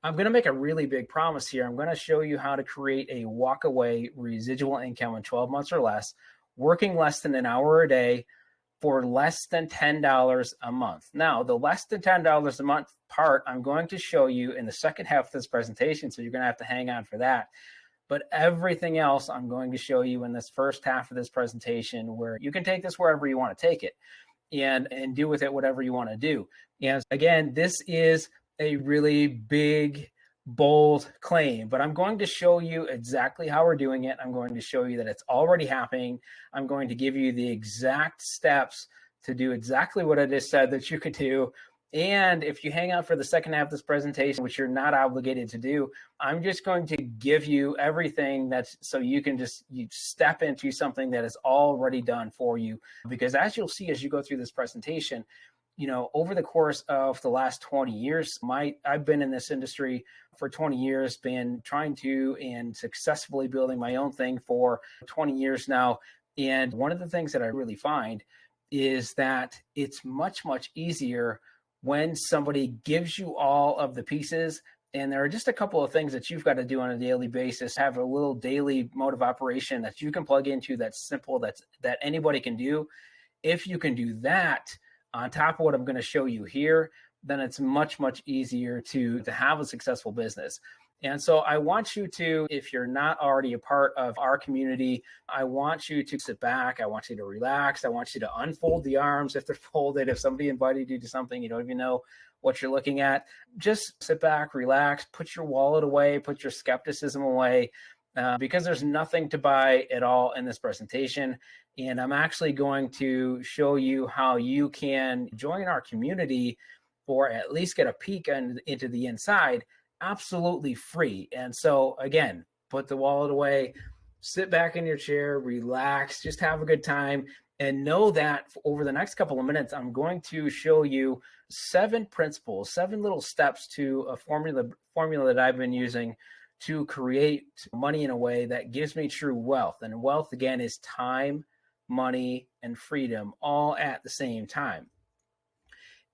I'm going to make a really big promise here. I'm going to show you how to create a walk-away residual income in 12 months or less, working less than an hour a day for less than $10 a month. Now, the less than $10 a month part, I'm going to show you in the second half of this presentation, so you're going to have to hang on for that. But everything else I'm going to show you in this first half of this presentation, where you can take this wherever you want to take it and do with it whatever you want to do. And again, this is a really big, bold claim, but I'm going to show you exactly how we're doing it. I'm going to show you that it's already happening. I'm going to give you the exact steps to do exactly what I just said that you could do. And if you hang out for the second half of this presentation, which you're not obligated to do, I'm just going to give you everything that's so you can you step into something that is already done for you. Because as you'll see as you go through this presentation, over the course of the last 20 years, I've been in this industry for 20 years, been trying to and successfully building my own thing for 20 years now. And one of the things that I really find is that it's much, much easier when somebody gives you all of the pieces. And there are just a couple of things that you've got to do on a daily basis. Have a little daily mode of operation that you can plug into that's simple, that anybody can do. If you can do that on top of what I'm going to show you here, then it's much, much easier to have a successful business. And so I want you to, if you're not already a part of our community, I want you to sit back. I want you to relax. I want you to unfold the arms if they're folded. If somebody invited you to something, you don't even know what you're looking at. Just sit back, relax, put your wallet away, put your skepticism away, because there's nothing to buy at all in this presentation. And I'm actually going to show you how you can join our community or at least get a peek into the inside absolutely free. And so again, put the wallet away, sit back in your chair, relax, just have a good time, and know that over the next couple of minutes, I'm going to show you 7 principles, 7 little steps to a formula that I've been using to create money in a way that gives me true wealth. And wealth, again, is time, money, and freedom all at the same time.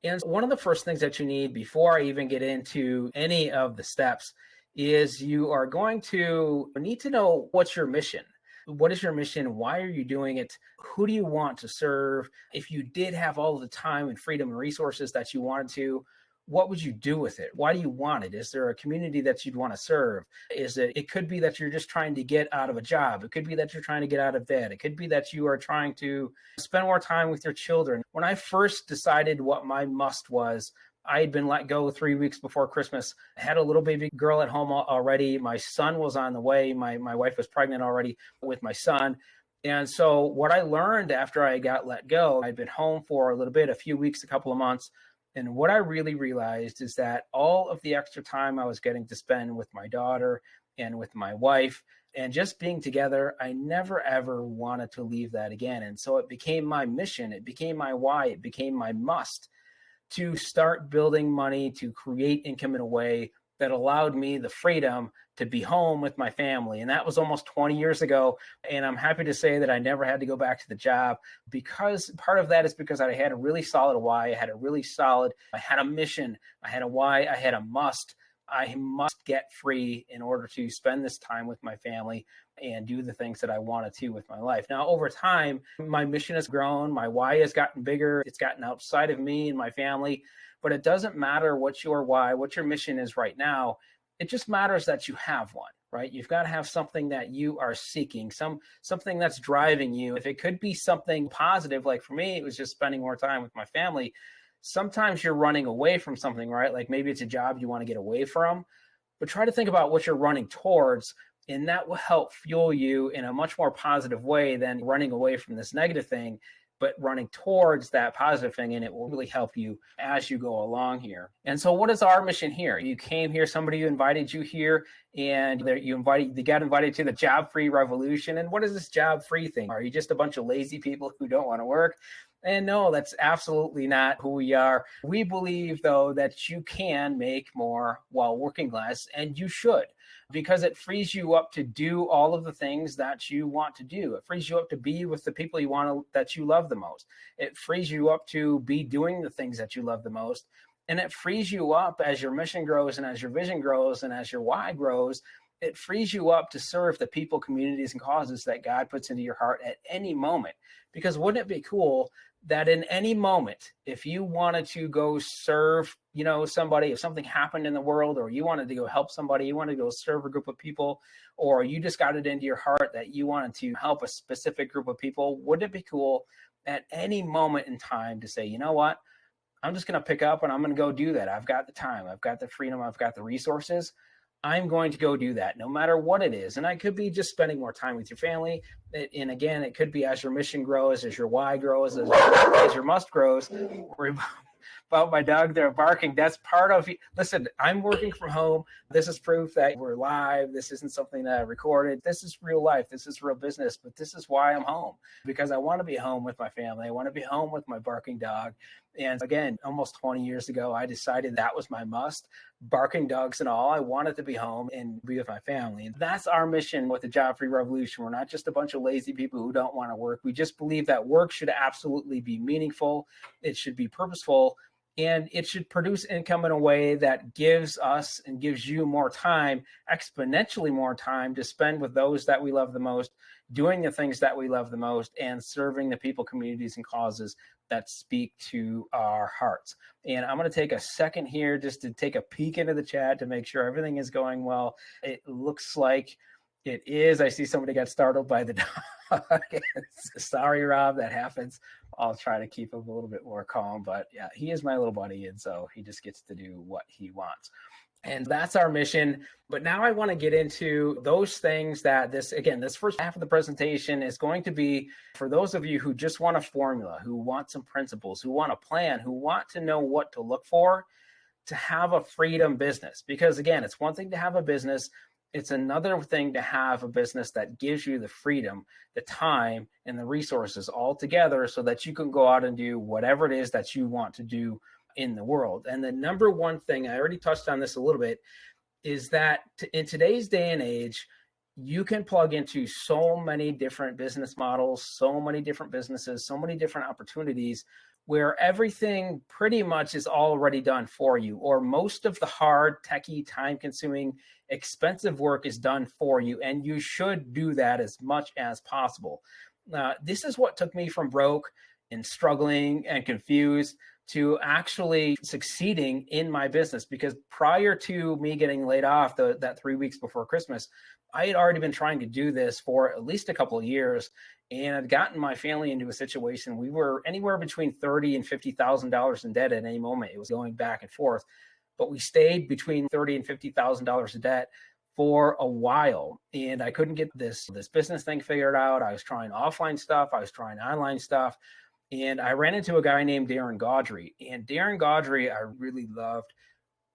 And one of the first things that you need before I even get into any of the steps is you are going to need to know what's your mission. What is your mission? Why are you doing it? Who do you want to serve? If you did have all the time and freedom and resources that you wanted to, what would you do with it? Why do you want it? Is there a community that you'd want to serve? It could be that you're just trying to get out of a job. It could be that you're trying to get out of bed. It could be that you are trying to spend more time with your children. When I first decided what my must was, I had been let go 3 weeks before Christmas. I had a little baby girl at home already. My son was on the way. My wife was pregnant already with my son. And so what I learned after I got let go, I'd been home for a little bit, a few weeks, a couple of months. And what I really realized is that all of the extra time I was getting to spend with my daughter and with my wife and just being together, I never, ever wanted to leave that again. And so it became my mission. It became my why. It became my must to start building money, to create income in a way that allowed me the freedom to be home with my family. And that was almost 20 years ago. And I'm happy to say that I never had to go back to the job, because part of that is because I had a really solid why. I had a mission. I had a why. I had a must. I must get free in order to spend this time with my family and do the things that I wanted to with my life. Now, over time, my mission has grown. My why has gotten bigger. It's gotten outside of me and my family. But it doesn't matter what your why, what your mission is right now. It just matters that you have one, right? You've got to have something that you are seeking, something that's driving you. If it could be something positive, like for me, it was just spending more time with my family. Sometimes you're running away from something, right? Like maybe it's a job you want to get away from, but try to think about what you're running towards, and that will help fuel you in a much more positive way than running away from this negative thing, but running towards that positive thing, and it will really help you as you go along here. And so what is our mission here? You came here, somebody invited you here, and you got invited to the job-free revolution. And what is this job-free thing? Are you just a bunch of lazy people who don't want to work? And no, that's absolutely not who we are. We believe, though, that you can make more while working less, and you should, because it frees you up to do all of the things that you want to do. It frees you up to be with the people that you love the most. It frees you up to be doing the things that you love the most. And it frees you up as your mission grows and as your vision grows and as your why grows. It frees you up to serve the people, communities, and causes that God puts into your heart at any moment. Because wouldn't it be cool that in any moment, if you wanted to go serve, somebody, if something happened in the world, or you wanted to go help somebody, you wanted to go serve a group of people, or you just got it into your heart that you wanted to help a specific group of people, wouldn't it be cool at any moment in time to say, you know what? I'm just going to pick up and I'm going to go do that. I've got the time. I've got the freedom. I've got the resources. I'm going to go do that no matter what it is. And I could be just spending more time with your family. And again, it could be as your mission grows, as your why grows, as your must grows. About my dog, they're barking. That's part of, listen, I'm working from home. This is proof that we're live. This isn't something that I recorded. This is real life. This is real business. But this is why I'm home, because I want to be home with my family. I want to be home with my barking dog. And again, almost 20 years ago, I decided that was my must. Barking dogs and all, I wanted to be home and be with my family. And that's our mission with the Job Free Revolution. We're not just a bunch of lazy people who don't want to work. We just believe that work should absolutely be meaningful. It should be purposeful. And it should produce income in a way that gives us and gives you more time, exponentially more time to spend with those that we love the most, doing the things that we love the most, and serving the people, communities, and causes that speak to our hearts. And I'm going to take a second here just to take a peek into the chat to make sure everything is going well. It looks like it is. I see somebody got startled by the dog. Sorry, Rob, that happens. I'll try to keep him a little bit more calm, but yeah, he is my little buddy. And so he just gets to do what he wants. And that's our mission. But now I want to get into those things that this first half of the presentation is going to be for those of you who just want a formula, who want some principles, who want a plan, who want to know what to look for to have a freedom business. Because again, it's one thing to have a business. It's another thing to have a business that gives you the freedom, the time, and the resources all together so that you can go out and do whatever it is that you want to do in the world. And the number one thing, I already touched on this a little bit, is that in today's day and age, you can plug into so many different business models, so many different businesses, so many different opportunities where everything pretty much is already done for you, or most of the hard, techie, time-consuming, expensive work is done for you, and you should do that as much as possible. This is what took me from broke and struggling and confused to actually succeeding in my business, because prior to me getting laid off that 3 weeks before Christmas, I had already been trying to do this for at least a couple of years, and I'd gotten my family into a situation. We were anywhere between $30,000 and $50,000 in debt at any moment. It was going back and forth, but we stayed between $30,000 and $50,000 in debt for a while, and I couldn't get this business thing figured out. I was trying offline stuff. I was trying online stuff. And I ran into a guy named Darren Gaudry. And Darren Gaudry, I really loved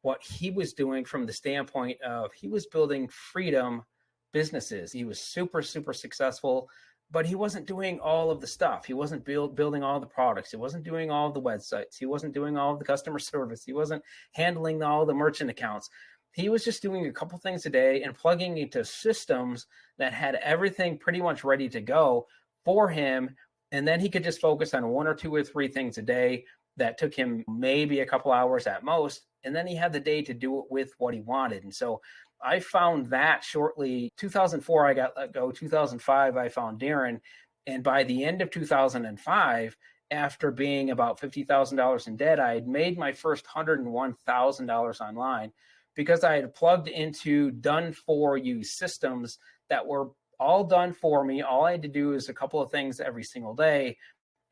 what he was doing from the standpoint of he was building freedom businesses. He was super, super successful, but he wasn't doing all of the stuff. He wasn't building all the products. He wasn't doing all of the websites. He wasn't doing all of the customer service. He wasn't handling all the merchant accounts. He was just doing a couple things a day and plugging into systems that had everything pretty much ready to go for him. And then he could just focus on one or two or three things a day that took him maybe a couple hours at most. And then he had the day to do it with what he wanted. And so I found that shortly. 2004, I got let go. 2005, I found Darren. And by the end of 2005, after being about $50,000 in debt, I had made my first $101,000 online because I had plugged into done-for-you systems that were all done for me. All I had to do is a couple of things every single day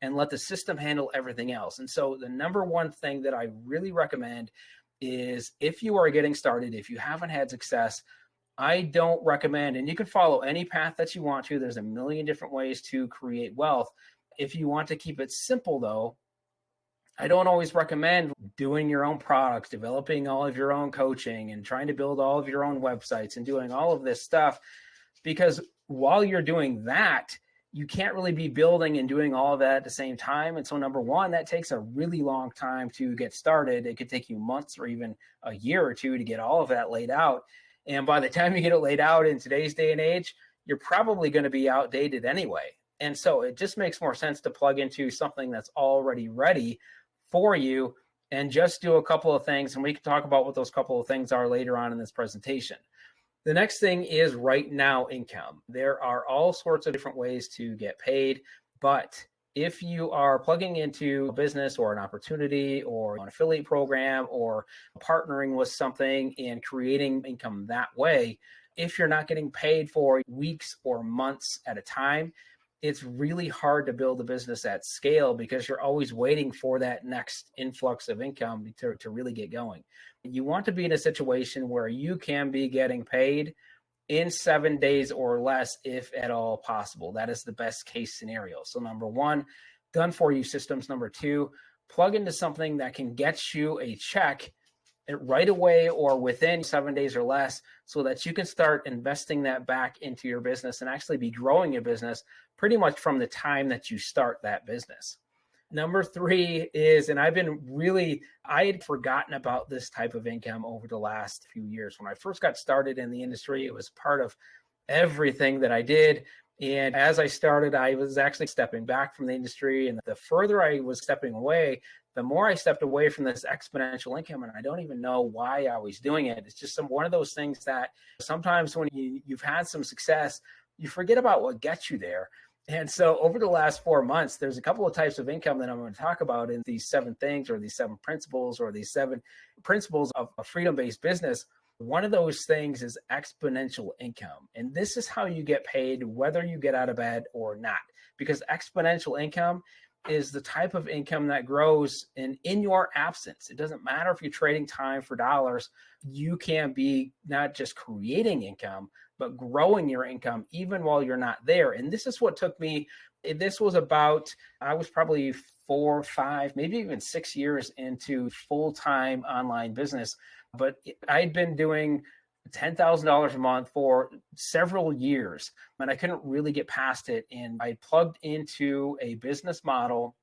and let the system handle everything else. And so the number one thing that I really recommend is if you are getting started, if you haven't had success, I don't recommend, and you can follow any path that you want to. There's a million different ways to create wealth. If you want to keep it simple though, I don't always recommend doing your own products, developing all of your own coaching and trying to build all of your own websites and doing all of this stuff, because while you're doing that, you can't really be building and doing all of that at the same time. And so number one, that takes a really long time to get started. It could take you months or even a year or two to get all of that laid out. And by the time you get it laid out in today's day and age, you're probably going to be outdated anyway. And so it just makes more sense to plug into something that's already ready for you and just do a couple of things. And we can talk about what those couple of things are later on in this presentation. The next thing is right now income. There are all sorts of different ways to get paid, but if you are plugging into a business or an opportunity or an affiliate program or partnering with something and creating income that way, if you're not getting paid for weeks or months at a time, it's really hard to build a business at scale because you're always waiting for that next influx of income to really get going. You want to be in a situation where you can be getting paid in 7 days or less, if at all possible. That is the best case scenario. So number one, done for you systems. Number two, plug into something that can get you a check right away or within 7 days or less, so that you can start investing that back into your business and actually be growing your business pretty much from the time that you start that business. Number three is, and I had forgotten about this type of income over the last few years. When I first got started in the industry, it was part of everything that I did. And as I started, I was actually stepping back from the industry. And the further I was stepping away, the more I stepped away from this exponential income. And I don't even know why I was doing it. It's just one of those things that sometimes when you've had some success, you forget about what gets you there. And so over the last 4 months, there's a couple of types of income that I'm going to talk about in these 7 things, or these 7 principles, or these 7 principles of a freedom-based business. One of those things is exponential income. And this is how you get paid whether you get out of bed or not, because exponential income is the type of income that grows in your absence. It doesn't matter if you're trading time for dollars. You can be not just creating income, but growing your income even while you're not there. And this is what took me, I was probably 4, 5, maybe even 6 years into full-time online business. But I'd been doing $10,000 a month for several years, and I couldn't really get past it. And I plugged into a business model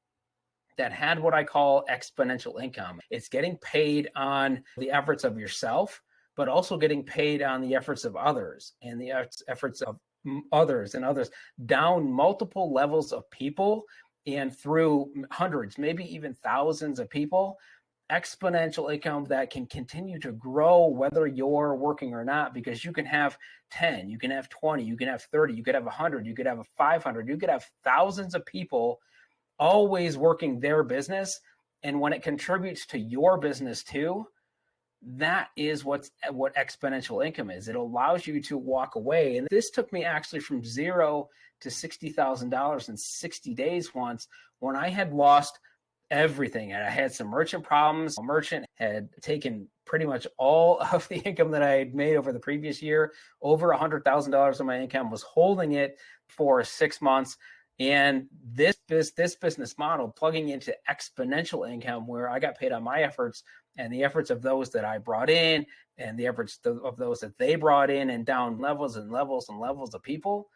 that had what I call exponential income. It's getting paid on the efforts of yourself, but also getting paid on the efforts of others and the efforts of others and others down multiple levels of people and through hundreds, maybe even thousands of people. Exponential income that can continue to grow whether you're working or not, because you can have 10, you can have 20, you can have 30, you could have 100, you could have 500, you could have thousands of people always working their business. And when it contributes to your business too, that is what exponential income is. It allows you to walk away. And this took me actually from $0 to $60,000 in 60 days once, when I had lost everything. And I had some merchant problems. A merchant had taken pretty much all of the income that I had made over the previous year. Over $100,000 of my income, was holding it for 6 months. And this business model, plugging into exponential income, where I got paid on my efforts and the efforts of those that I brought in and the efforts of those that they brought in, and down levels and levels and levels of people,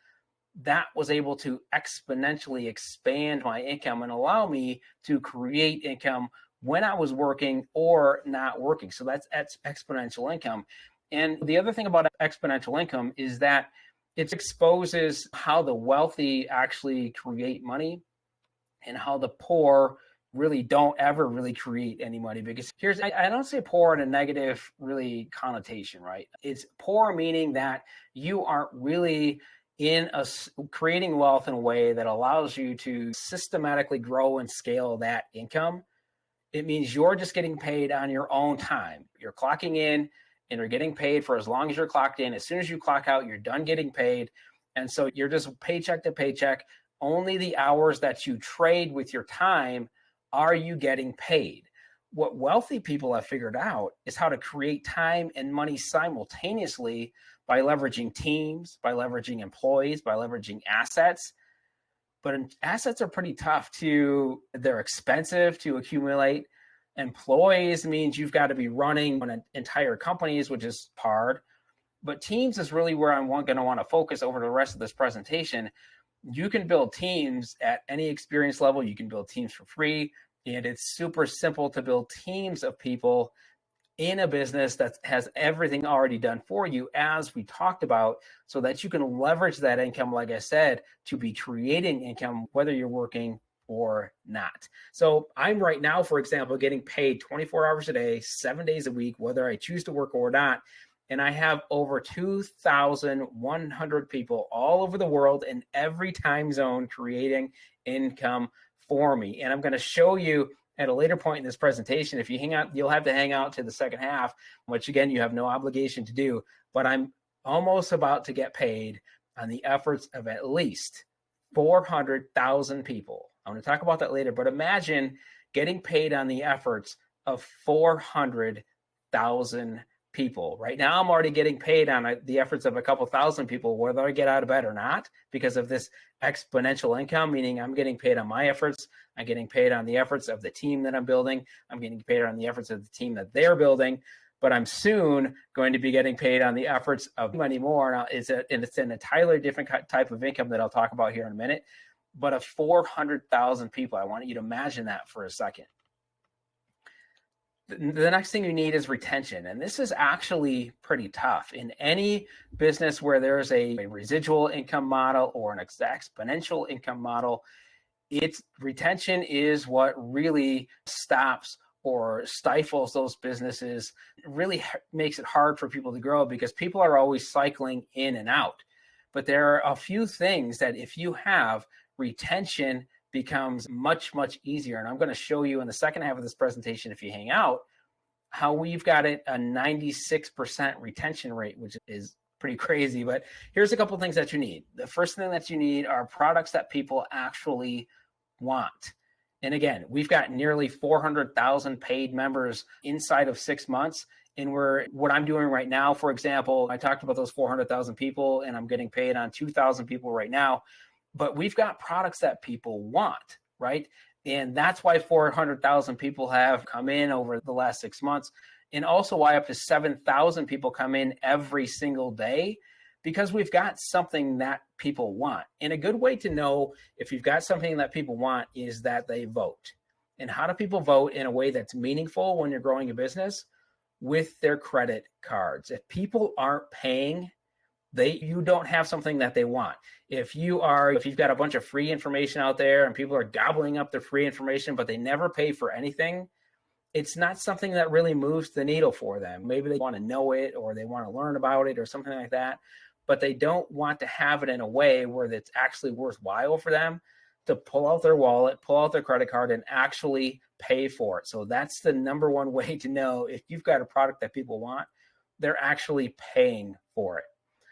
that was able to exponentially expand my income and allow me to create income when I was working or not working. So that's exponential income. And the other thing about exponential income is that it exposes how the wealthy actually create money and how the poor really don't ever really create any money. Because I don't say poor in a negative really connotation, right? It's poor meaning that you aren't really creating wealth in a way that allows you to systematically grow and scale that income. It means you're just getting paid on your own time. You're clocking in and you're getting paid for as long as you're clocked in. As soon as you clock out, you're done getting paid. And so you're just paycheck to paycheck. Only the hours that you trade with your time are you getting paid. What wealthy people have figured out is how to create time and money simultaneously by leveraging teams, by leveraging employees, by leveraging assets. But assets are pretty tough they're expensive to accumulate. Employees means you've got to be running entire companies, which is hard. But teams is really where I'm going to want to focus over the rest of this presentation. You can build teams at any experience level. You can build teams for free. And it's super simple to build teams of people in a business that has everything already done for you, as we talked about, so that you can leverage that income, like I said, to be creating income, whether you're working or not. So I'm right now, for example, getting paid 24 hours a day, 7 days a week, whether I choose to work or not. And I have over 2,100 people all over the world in every time zone creating income for me. And I'm going to show you at a later point in this presentation. If you hang out, you'll have to hang out to the second half, which again, you have no obligation to do. But I'm almost about to get paid on the efforts of at least 400,000 people. I'm going to talk about that later, but imagine getting paid on the efforts of 400,000 people. Right now, I'm already getting paid on the efforts of a couple thousand people, whether I get out of bed or not, because of this exponential income, meaning I'm getting paid on my efforts. I'm getting paid on the efforts of the team that I'm building. I'm getting paid on the efforts of the team that they're building. But I'm soon going to be getting paid on the efforts of many more. Now, it's an entirely different type of income that I'll talk about here in a minute. But of 400,000 people, I want you to imagine that for a second. The next thing you need is retention. And this is actually pretty tough. In any business where there's a residual income model or an exponential income model, retention is what really stops or stifles those businesses. It really makes it hard for people to grow because people are always cycling in and out. But there are a few things that if you have, retention becomes much, much easier. And I'm going to show you in the second half of this presentation, if you hang out, how we've got it a 96% retention rate, which is pretty crazy. But here's a couple things that you need. The first thing that you need are products that people actually want. And again, we've got nearly 400,000 paid members inside of 6 months. And what I'm doing right now, for example, I talked about those 400,000 people and I'm getting paid on 2,000 people right now. But we've got products that people want, right? And that's why 400,000 people have come in over the last 6 months. And also why up to 7,000 people come in every single day, because we've got something that people want. And a good way to know if you've got something that people want is that they vote. And how do people vote in a way that's meaningful when you're growing a business? With their credit cards. If people aren't paying, you don't have something that they want. If you've got a bunch of free information out there and people are gobbling up the free information, but they never pay for anything, it's not something that really moves the needle for them. Maybe they want to know it or they want to learn about it or something like that, but they don't want to have it in a way where it's actually worthwhile for them to pull out their wallet, pull out their credit card and actually pay for it. So that's the number one way to know if you've got a product that people want, they're actually paying for it.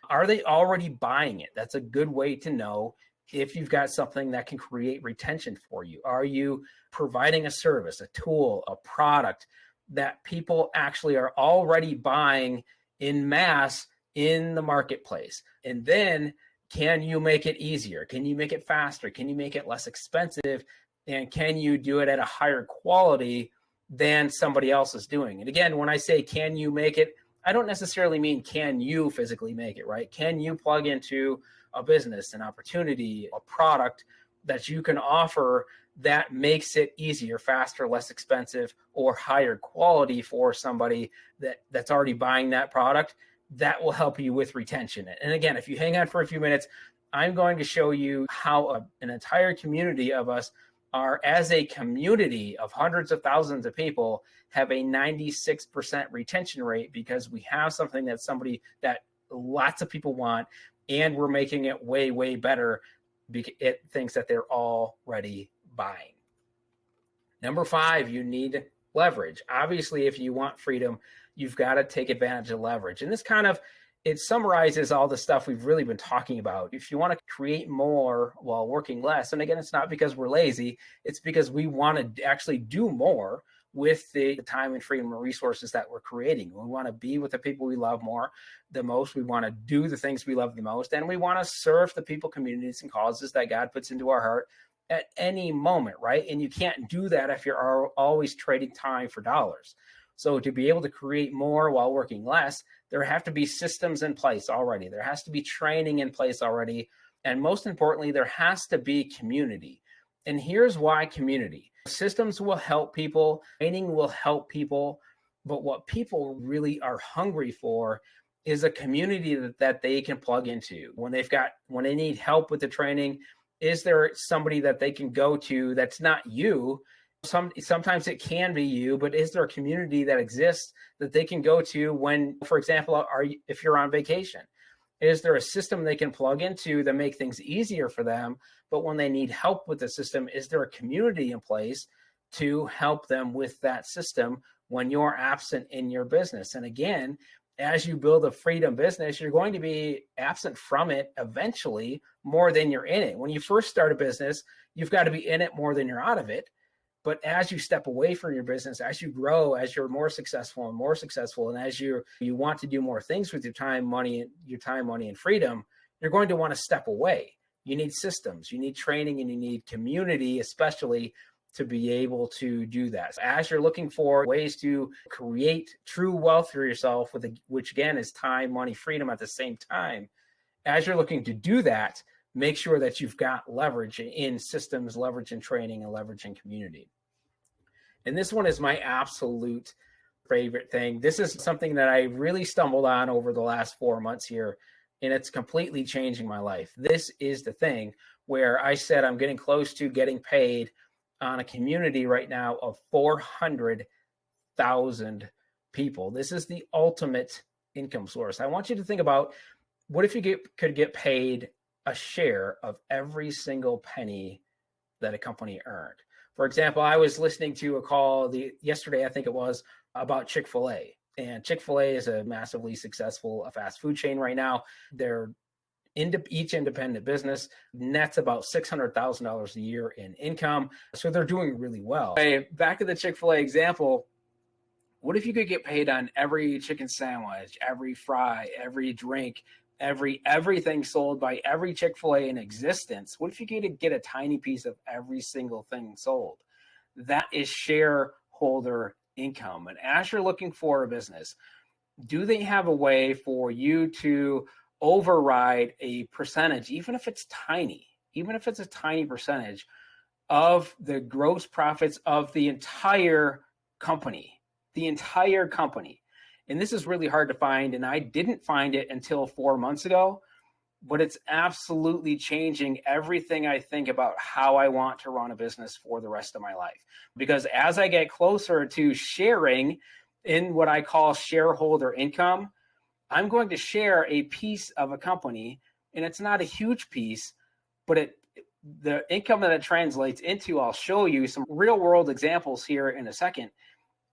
Are they already buying it? That's a good way to know if you've got something that can create retention for you. Are you providing a service, a tool, a product that people actually are already buying in mass in the marketplace? And then can you make it easier? Can you make it faster? Can you make it less expensive? And can you do it at a higher quality than somebody else is doing? And again, when I say, can you make it, I don't necessarily mean can you physically make it, right? Can you plug into a business, an opportunity, a product that you can offer that makes it easier, faster, less expensive, or higher quality for somebody that's already buying that product? That will help you with retention. And again, if you hang on for a few minutes, I'm going to show you how an entire community of us are, as a community of hundreds of thousands of people, have a 96% retention rate because we have something that lots of people want, and we're making it way, way better at things that they're already buying. Number 5, you need leverage. Obviously, if you want freedom, you've got to take advantage of leverage. And this it summarizes all the stuff we've really been talking about. If you want to create more while working less, and again, it's not because we're lazy, it's because we want to actually do more with the time and freedom and resources that we're creating. We want to be with the people we love the most. We want to do the things we love the most, and we want to serve the people, communities, and causes that God puts into our heart at any moment, right? And you can't do that if you're always trading time for dollars. So to be able to create more while working less, there have to be systems in place already. There has to be training in place already. And most importantly, there has to be community. And here's why community. Systems will help people, training will help people, but what people really are hungry for is a community that they can plug into. When they need help with the training, Is there somebody that they can go to that's not you? Sometimes it can be you, but is there a community that exists that they can go to when, for example, if you're on vacation? Is there a system they can plug into that make things easier for them? But when they need help with the system, is there a community in place to help them with that system when you're absent in your business? And again, as you build a freedom business, you're going to be absent from it eventually more than you're in it. When you first start a business, you've got to be in it more than you're out of it. But as you step away from your business, as you grow, as you're more successful, and as you want to do more things with your time, money, and freedom, you're going to want to step away. You need systems, you need training, and you need community, especially to be able to do that. As you're looking for ways to create true wealth for yourself, which again is time, money, freedom at the same time, as you're looking to do that, make sure that you've got leverage in systems, leverage in training, and leverage in community. And this one is my absolute favorite thing. This is something that I really stumbled on over the last 4 months here, and it's completely changing my life. This is the thing where I said I'm getting close to getting paid on a community right now of 400,000 people. This is the ultimate income source. I want you to think about, what if you could get paid a share of every single penny that a company earned? For example, I was listening to a call yesterday, I think it was, about Chick-fil-A. And Chick-fil-A is a massively successful fast food chain right now. They're each independent business nets about $600,000 a year in income. So they're doing really well. Back to the Chick-fil-A example, what if you could get paid on every chicken sandwich, every fry, every drink, everything sold by every Chick-fil-A in existence? What if you could get a tiny piece of every single thing sold? That is shareholder income. And as you're looking for a business, do they have a way for you to override a percentage, even if it's tiny, even if it's a tiny percentage of the gross profits of the entire company? And this is really hard to find, and I didn't find it until 4 months ago, but it's absolutely changing everything I think about how I want to run a business for the rest of my life. Because as I get closer to sharing in what I call shareholder income, I'm going to share a piece of a company, and it's not a huge piece, but the income that it translates into, I'll show you some real world examples here in a second,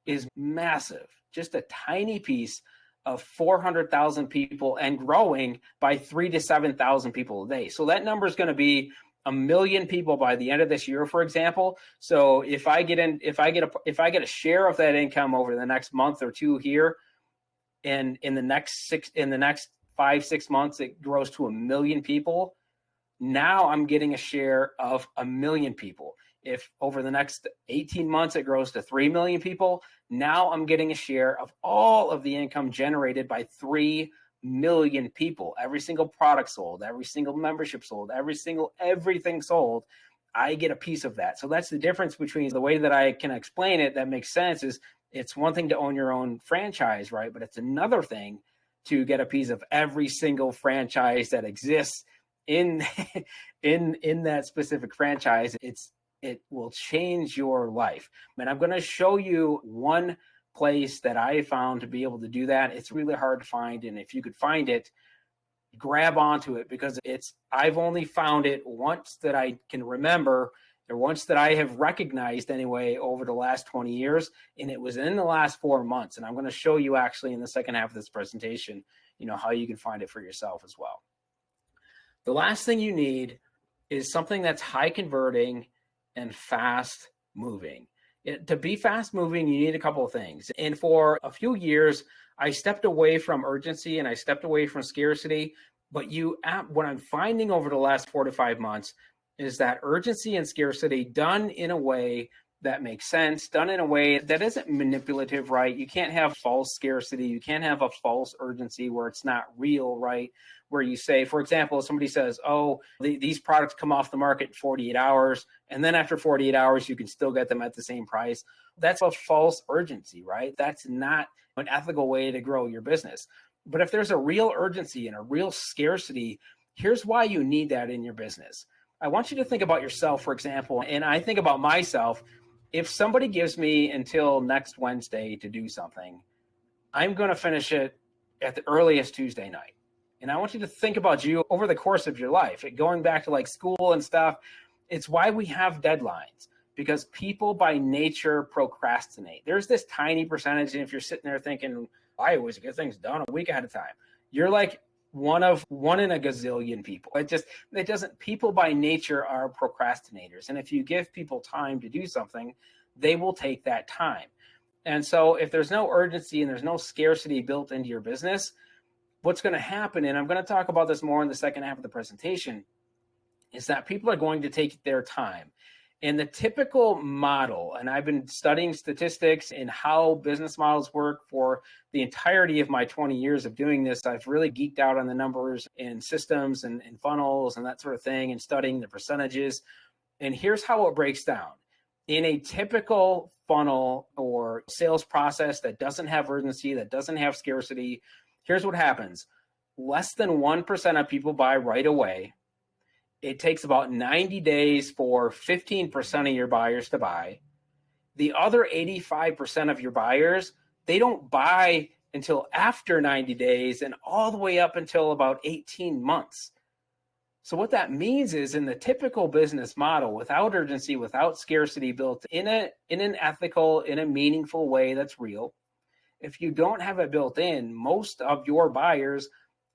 is massive. Just a tiny piece of 400,000 people and growing by 3,000 to 7,000 people a day. So that number is going to be 1 million people by the end of this year, for example. So if I get a share of that income over the next month or two here, and in the next 5-6 months it grows to 1 million people, now I'm getting a share of 1 million people. If over the next 18 months it grows to 3 million people, now I'm getting a share of all of the income generated by 3 million people. Every single product sold, every single membership sold, everything sold, I get a piece of that. So that's the difference between the way that I can explain it that makes sense is, it's one thing to own your own franchise, right? But it's another thing to get a piece of every single franchise that exists in that specific franchise. It will change your life. And I'm going to show you one place that I found to be able to do that. It's really hard to find, and if you could find it, grab onto it, because I've only found it once that I can remember, or once that I have recognized anyway over the last 20 years, and it was in the last 4 months. And I'm going to show you actually in the second half of this presentation, how you can find it for yourself as well. The last thing you need is something that's high converting and fast moving. To be fast moving, you need a couple of things. And for a few years, I stepped away from urgency and I stepped away from scarcity. But what I'm finding over the last 4 to 5 months is that urgency and scarcity done in a way that makes sense, done in a way that isn't manipulative, right? You can't have false scarcity. You can't have a false urgency where it's not real, right? Where you say, for example, somebody says, oh, these products come off the market in 48 hours, and then after 48 hours, you can still get them at the same price. That's a false urgency, right? That's not an ethical way to grow your business. But if there's a real urgency and a real scarcity, here's why you need that in your business. I want you to think about yourself, for example, and I think about myself. If somebody gives me until next Wednesday to do something, I'm going to finish it at the earliest Tuesday night. And I want you to think about you over the course of your life, going back to like school and stuff. It's why we have deadlines, because people by nature procrastinate. There's this tiny percentage. And if you're sitting there thinking, I always get things done a week ahead of time, you're like one in a gazillion people. It doesn't, people by nature are procrastinators. And if you give people time to do something, they will take that time. And so if there's no urgency and there's no scarcity built into your business, what's going to happen, and I'm going to talk about this more in the second half of the presentation, is that people are going to take their time. And the typical model, and I've been studying statistics and how business models work for the entirety of my 20 years of doing this. I've really geeked out on the numbers and systems and funnels and that sort of thing, and studying the percentages. And here's how it breaks down. In a typical funnel or sales process that doesn't have urgency, that doesn't have scarcity, here's what happens. Less than 1% of people buy right away. It takes about 90 days for 15% of your buyers to buy. The other 85% of your buyers, they don't buy until after 90 days and all the way up until about 18 months. So what that means is, in the typical business model, without urgency, without scarcity built in an ethical, in a meaningful way that's real, if you don't have it built in, most of your buyers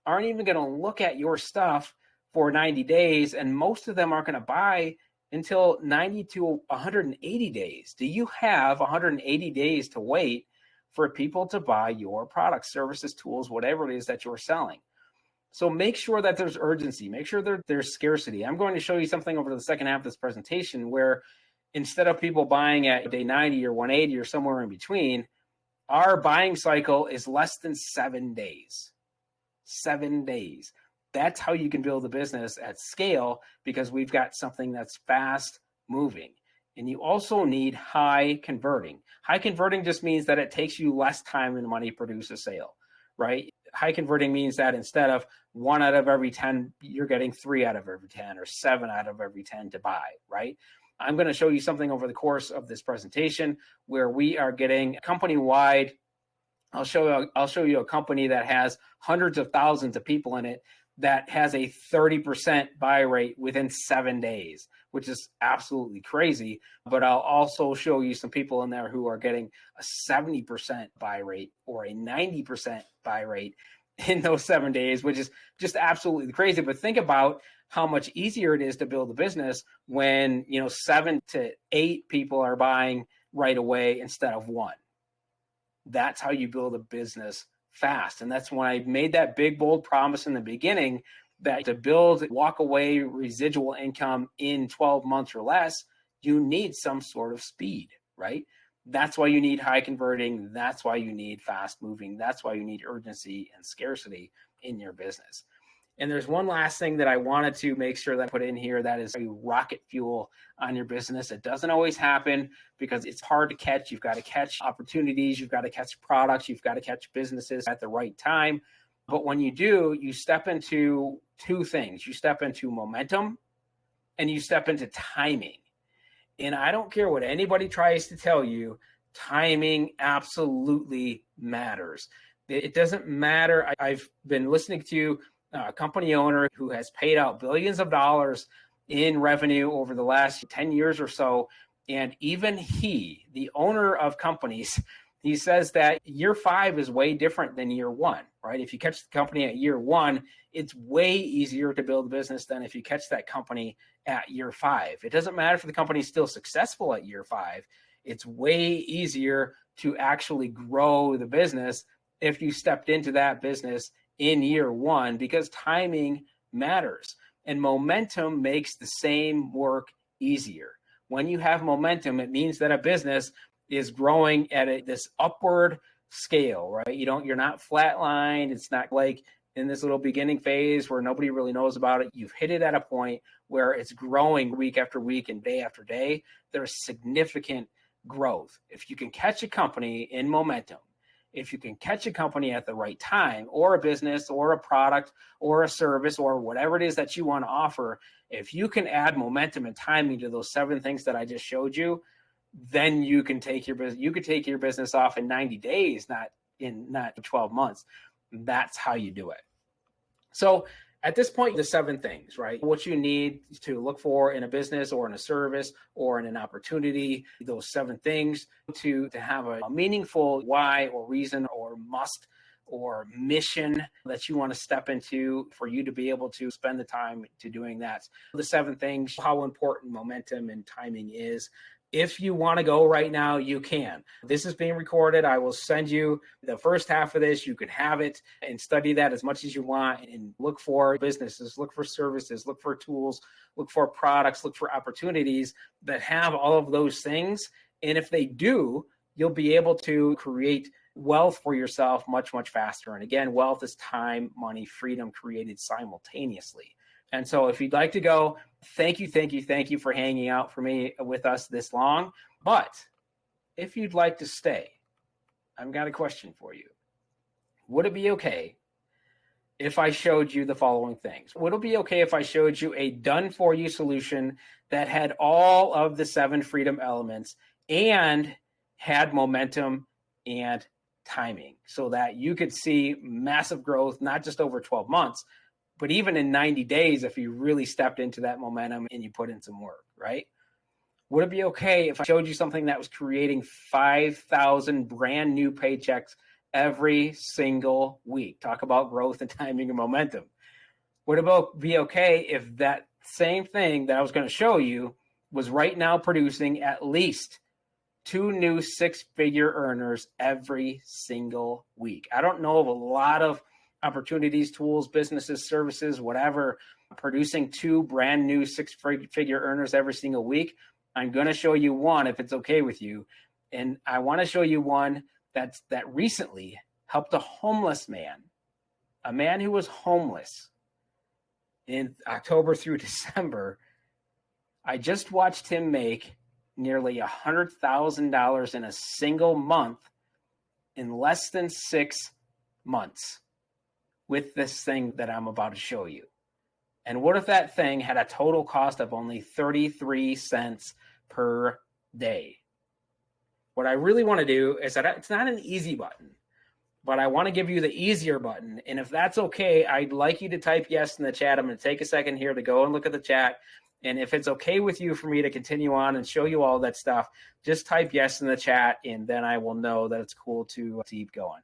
aren't even going to look at your stuff for 90 days, and most of them aren't going to buy until 90 to 180 days. Do you have 180 days to wait for people to buy your products, services, tools, whatever it is that you're selling? So make sure that there's urgency. Make sure there's scarcity. I'm going to show you something over the second half of this presentation where, instead of people buying at day 90 or 180 or somewhere in between, our buying cycle is less than 7 days. 7 days. That's how you can build a business at scale, because we've got something that's fast moving. And you also need high converting. High converting just means that it takes you less time and money to produce a sale, right? High converting means that instead of 1 out of every 10, you're getting 3 out of every 10 or 7 out of every 10 to buy, right? I'm going to show you something over the course of this presentation where we are getting company-wide. I'll show you a company that has hundreds of thousands of people in it that has a 30% buy rate within 7 days, which is absolutely crazy. But I'll also show you some people in there who are getting a 70% buy rate or a 90% buy rate in those 7 days, which is just absolutely crazy. But think about how much easier it is to build a business when 7 to 8 people are buying right away instead of 1. That's how you build a business fast. And that's when I made that big, bold promise in the beginning that to build walk away residual income in 12 months or less, you need some sort of speed, right? That's why you need high converting. That's why you need fast moving. That's why you need urgency and scarcity in your business. And there's one last thing that I wanted to make sure that I put in here that is a rocket fuel on your business. It doesn't always happen because it's hard to catch. You've got to catch opportunities. You've got to catch products. You've got to catch businesses at the right time. But when you do, you step into 2 things. You step into momentum and you step into timing. And I don't care what anybody tries to tell you, timing absolutely matters. It doesn't matter. I've been listening to a company owner who has paid out billions of dollars in revenue over the last 10 years or so. And even he, the owner of companies, he says that year 5 is way different than year 1, right? If you catch the company at year 1, it's way easier to build a business than if you catch that company at year 5. It doesn't matter if the company is still successful at year 5. It's way easier to actually grow the business if you stepped into that business in year 1, because timing matters and momentum makes the same work easier. When you have momentum, it means that a business is growing at this upward scale, right? You're not flatlined. It's not like in this little beginning phase where nobody really knows about it. You've hit it at a point where it's growing week after week and day after day. There's significant growth. If you can catch a company in momentum, if you can catch a company at the right time, or a business or a product or a service or whatever it is that you want to offer, if you can add momentum and timing to those 7 things that I just showed you, then you can take your business, off in 90 days, not 12 months. That's how you do it. So at this point, the 7 things, right? What you need to look for in a business or in a service or in an opportunity, those 7 things to have a meaningful why or reason or must or mission that you want to step into for you to be able to spend the time to doing that. The 7 things, how important momentum and timing is. If you want to go right now, you can. This is being recorded. I will send you the first half of this. You can have it and study that as much as you want and look for businesses, look for services, look for tools, look for products, look for opportunities that have all of those things. And if they do, you'll be able to create wealth for yourself much, much faster. And again, wealth is time, money, freedom created simultaneously. And so if you'd like to go, thank you for hanging out with us this long. But if you'd like to stay, I've got a question for you. Would it be okay if I showed you the following things? Would it be okay if I showed you a done-for-you solution that had all of the 7 freedom elements and had momentum and timing so that you could see massive growth, not just over 12 months, but even in 90 days, if you really stepped into that momentum and you put in some work, right? Would it be okay if I showed you something that was creating 5,000 brand new paychecks every single week? Talk about growth and timing and momentum. Would it be okay if that same thing that I was going to show you was right now producing at least 2 new 6-figure earners every single week? I don't know of a lot of opportunities, tools, businesses, services, whatever, producing 2 brand new 6-figure earners every single week. I'm going to show you one if it's okay with you. And I want to show you one that recently helped a homeless man, a man who was homeless in October through December. I just watched him make nearly $100,000 in a single month in less than 6 months with this thing that I'm about to show you. And what if that thing had a total cost of only 33 cents per day? What I really want to do is that it's not an easy button, but I want to give you the easier button. And if that's okay, I'd like you to type yes in the chat. I'm going to take a second here to go and look at the chat. And if it's okay with you for me to continue on and show you all that stuff, just type yes in the chat, and then I will know that it's cool to keep going.